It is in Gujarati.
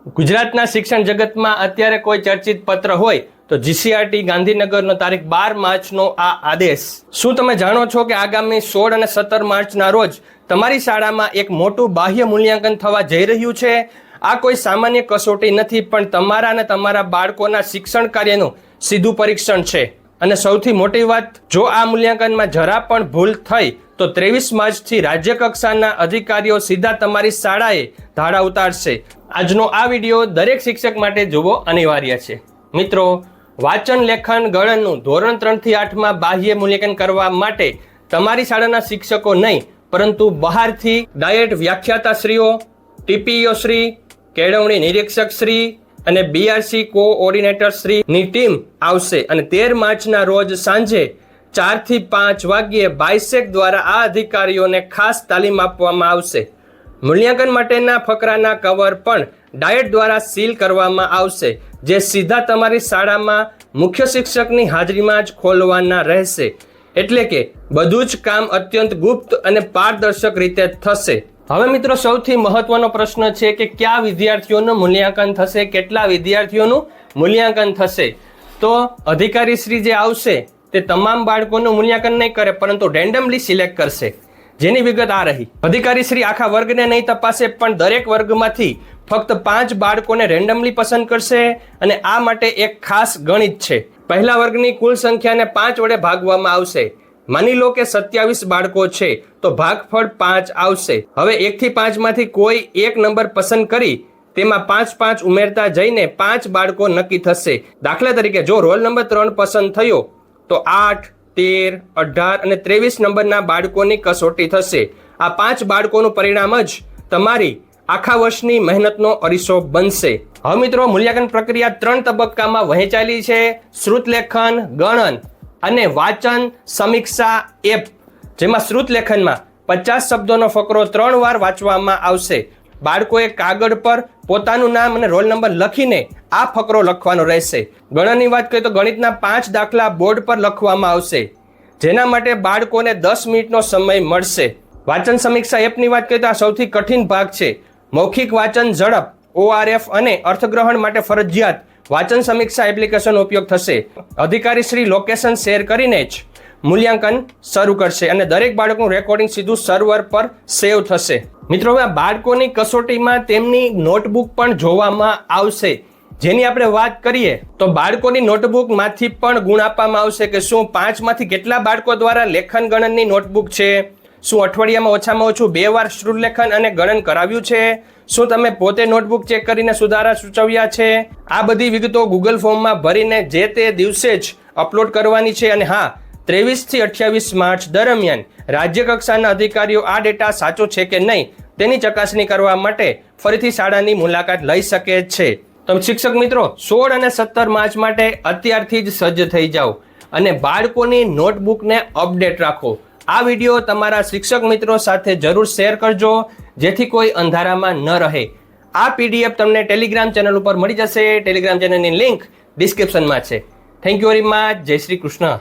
ગુજરાતના શિક્ષણ જગતમાં અત્યારે કોઈ ચર્ચિત પત્ર હોય તો જીસીઆરટી ગાંધીનગરનો તારીખ 12 માર્ચનો આ આદેશ. શું તમે જાણો છો કે આગામી 16 અને 17 માર્ચના રોજ તમારી શાળામાં એક મોટું બાહ્ય મૂલ્યાંકન થવા જઈ રહ્યું છે? આ કોઈ સામાન્ય કસોટી નથી, પણ તમારા અને તમારા બાળકોના શિક્ષણ કાર્યનું સીધું પરીક્ષણ છે. અને સૌથી મોટી વાત, જો આ મૂલ્યાંકનમાં જરા પણ ભૂલ થઈ તો 23 માર્ચથી રાજ્ય કક્ષાના અધિકારીઓ સીધા તમારી શાળાએ ધાડા ઉતારશે. આજનો આ વિડીયો દરેક શિક્ષક માટે જોવો અનિવાર્ય છે. મિત્રો, વાંચન લેખન ગણનનું ધોરણ 3 થી 8માં બાહ્ય મૂલ્યાંકન કરવા માટે તમારી શાળાના શિક્ષકો નહીં, પરંતુ બહારથી ડાયટ વ્યાખ્યાતાશ્રીઓ, ટીપીઓ શ્રી, કેળવણી નિરીક્ષક શ્રી અને બીઆરસી કોઓર્ડિનેટર શ્રીની ટીમ આવશે અને 13 માર્ચના રોજ સાંજે 4 થી 5 વાગ્યે બાયસેક દ્વારા આ અધિકારીઓને ખાસ તાલીમ આપવામાં આવશે. મૂલ્યાંકન માટેના ફકરાના કવર પણ ડાયટ દ્વારા સીલ કરવામાં આવશે, જે સીધા તમારી શાળામાં મુખ્ય શિક્ષકની હાજરીમાં જ ખોલવાના રહેશે. એટલે કે બધું જ કામ અત્યંત ગુપ્ત અને પારદર્શક રીતે થશે. હવે મિત્રો, સૌથી મહત્વનો પ્રશ્ન છે કે કયા વિદ્યાર્થીઓનું મૂલ્યાંકન થશે, કેટલા વિદ્યાર્થીઓનું મૂલ્યાંકન થશે? તો અધિકારી શ્રી જે આવશે તે તમામ બાળકોનું મૂલ્યાંકન નહીં કરે, પરંતુ રેન્ડમલી સિલેક્ટ કરશે. જેની વિગત આ રહી. અધિકારી શ્રી આખા વર્ગને નહીં તપાસે, પણ દરેક વર્ગમાંથી ફક્ત 5 બાળકોને રેન્ડમલી પસંદ કરશે અને આ માટે એક ખાસ ગણિત છે. પહેલા વર્ગની કુલ સંખ્યાને 5 વડે ભાગવામાં આવશે. માની લો કે 27 બાળકો છે તો ભાગફળ 5 આવશે. હવે 1 થી 5 માંથી કોઈ એક નંબર પસંદ કરી તેમાં 5 ઉમેરતા જઈને 5 બાળકો નક્કી થશે. દાખલા તરીકે, જો રોલ નંબર 3 પસંદ થયો તો 8, 13, 18 અને 23 નંબરના બાળકોની કસોટી થશે. આ 5 બાળકોનું પરિણામ જ તમારી આખા વર્ષની મહેનતનો અરીસો બનશે. હવે મિત્રો, મૂલ્યાંકન પ્રક્રિયા 3 તબક્કામાં વહેંચાયેલી છે: શ્રુતલેખન, ગણન અને વાંચન સમીક્ષા એપ. જેમાં શ્રુતલેખનમાં 50 શબ્દોનો ફકરો 3 વાર વાંચવામાં આવશે. બાળકોએ કાગળ પર પોતાનું નામ અને રોલ નંબર લખીને આ ફકરો લખવાનો રહેશે. ગણનની વાત કરીએ તો ગણિતના 5 દાખલા બોર્ડ પર લખવામાં આવશે, જેના માટે બાળકોને 10 મિનિટનો સમય મળશે. વાંચન સમીક્ષા એપની વાત કરીએ તો આ સૌથી કઠિન ભાગ છે. મૌખિક વાંચન ઝડપ, ORF અને અર્થગ્રહણ માટે ફરજિયાત વાંચન સમીક્ષા એપ્લિકેશનનો ઉપયોગ થશે. અધિકારી શ્રી લોકેશન શેર કરીને જ મૂલ્યાંકન શરૂ કરશે અને દરેક બાળકનું રેકોર્ડિંગ સીધું સર્વર પર સેવ થશે. મિત્રો, હવે બાળકોની કસોટીમાં તેમની નોટબુક પણ જોવામાં આવશે. જેની આપણે વાત કરીએ તો બાળકોની નોટબુકમાંથી પણ ગુણ આપવામાં આવશે કે શું 5 માંથી કેટલા બાળકો દ્વારા લેખન ગણનની નોટબુક છે, શું અઠવાડિયામાં ઓછામાં ઓછું 2 વાર શ્રુતલેખન અને ગણન કરાવ્યું છે, શું તમે પોતે નોટબુક ચેક કરીને સુધારા સૂચવ્યા છે. આ બધી વિગતો ગૂગલ ફોર્મમાં ભરીને જે તે દિવસે જ અપલોડ કરવાની છે. અને હા, 23 થી 28 માર્ચ દરમિયાન રાજ્ય કક્ષાના અધિકારીઓ આ ડેટા સાચો છે કે નહીં તેની ચકાસણી કરવા માટે ફરીથી શાળાની મુલાકાત લઈ શકે છે. તો શિક્ષક મિત્રો, 16 અને 17 માર્ચ માટે અત્યારથી જ સજ્જ થઈ જાઓ અને બાળકોની નોટબુકને અપડેટ રાખો. આ વિડીયો તમારા શિક્ષક મિત્રો સાથે જરૂર શેર કરજો, જેથી કોઈ અંધારામાં ન રહે. આ PDF તમને ટેલિગ્રામ ચેનલ ઉપર મળી જશે. ટેલિગ્રામ ચેનલની લિંક ડિસ્ક્રિપ્શનમાં છે. Thank you very much. જય શ્રી કૃષ્ણ.